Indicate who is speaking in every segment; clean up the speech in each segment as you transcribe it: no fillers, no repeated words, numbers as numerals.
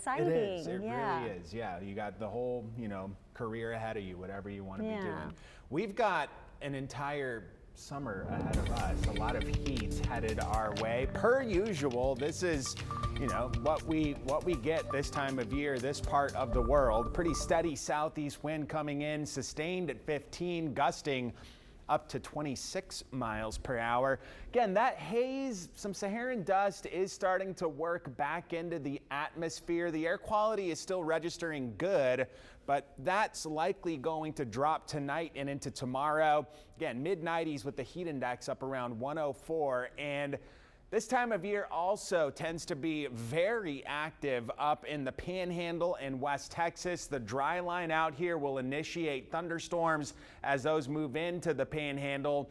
Speaker 1: exciting.
Speaker 2: It is. It
Speaker 1: yeah.
Speaker 2: really is. Yeah, you got the whole, career ahead of you, whatever you want to be
Speaker 1: Yeah.
Speaker 2: doing. We've got an entire summer ahead of us. A lot of heat headed our way. Per usual, this is, what we get this time of year, this part of the world. Pretty steady southeast wind coming in, sustained at 15, gusting up to 26 miles per hour. Again, that haze, some Saharan dust is starting to work back into the atmosphere. The air quality is still registering good, but that's likely going to drop tonight and into tomorrow. Again, mid-90s with the heat index up around 104, and this time of year also tends to be very active up in the Panhandle and West Texas. The dry line out here will initiate thunderstorms as those move into the Panhandle.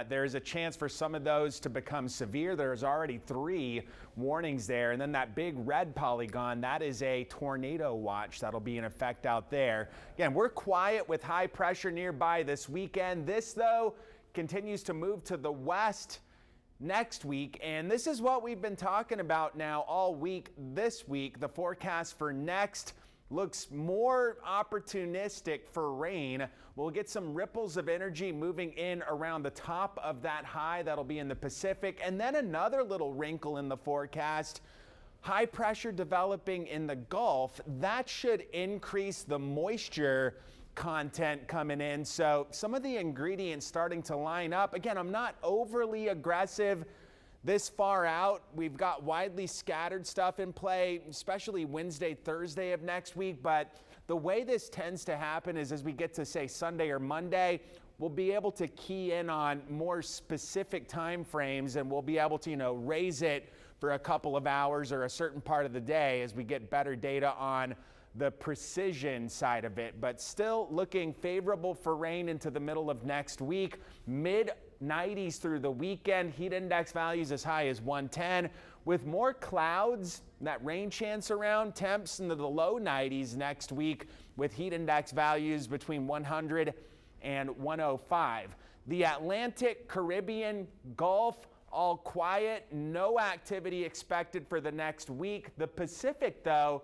Speaker 2: There's a chance for some of those to become severe. There's already 3 warnings there. And then that big red polygon, that is a tornado watch that'll be in effect out there. Again, we're quiet with high pressure nearby this weekend. This, though, continues to move to the west next week, and this is what we've been talking about now all week. This week, the forecast for next looks more opportunistic for rain. We'll get some ripples of energy moving in around the top of that high that'll be in the Pacific, and then another little wrinkle in the forecast. High pressure developing in the Gulf. That should increase the moisture content coming in, so some of the ingredients starting to line up. Again, I'm not overly aggressive this far out. We've got widely scattered stuff in play, especially Wednesday, Thursday of next week, but the way this tends to happen is as we get to, say, Sunday or Monday, we'll be able to key in on more specific time frames, and we'll be able to, raise it for a couple of hours or a certain part of the day as we get better data on the precision side of it, but still looking favorable for rain into the middle of next week. Mid-90s through the weekend, heat index values as high as 110. With more clouds, that rain chance around, temps into the low 90s next week with heat index values between 100 and 105. The Atlantic, Caribbean, Gulf, all quiet, no activity expected for the next week. The Pacific, though,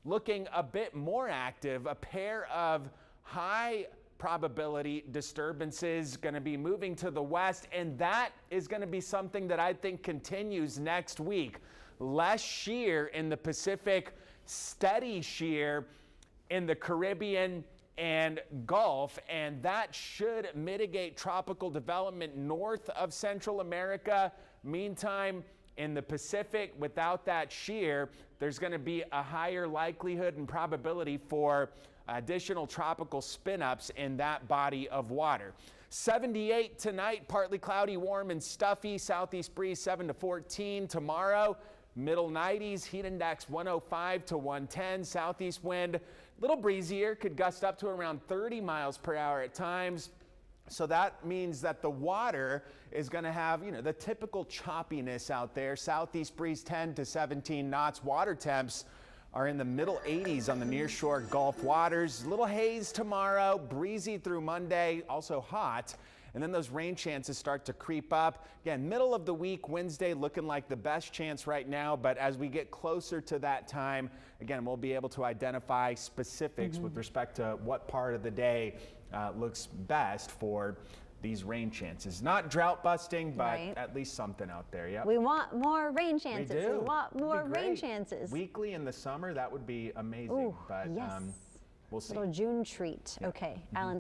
Speaker 2: looking a bit more active. A pair of high probability disturbances going to be moving to the west, and that is going to be something that I think continues next week. Less shear in the Pacific, steady shear in the Caribbean and Gulf, and that should mitigate tropical development north of Central America. Meantime, in the Pacific, without that shear, there's going to be a higher likelihood and probability for additional tropical spin-ups in that body of water. 78 tonight, partly cloudy, warm and stuffy. Southeast breeze 7 to 14 tomorrow. Middle 90s, heat index 105 to 110. Southeast wind, a little breezier, could gust up to around 30 miles per hour at times. So that means that the water is going to have, the typical choppiness out there. Southeast breeze 10 to 17 knots. Water temps are in the middle 80s on the nearshore Gulf waters. Little haze tomorrow, breezy through Monday, also hot. And then those rain chances start to creep up. Again, middle of the week, Wednesday looking like the best chance right now. But as we get closer to that time, again, we'll be able to identify specifics with respect to what part of the day looks best for these rain chances. Not drought busting, but at least something out there. Yep.
Speaker 1: We want more rain chances.
Speaker 2: We do.
Speaker 1: We want more rain chances.
Speaker 2: Weekly in the summer, that would be amazing.
Speaker 1: Ooh,
Speaker 2: but
Speaker 1: yes.
Speaker 2: We'll see.
Speaker 1: Little June treat.
Speaker 2: Yeah.
Speaker 1: Okay, Alan.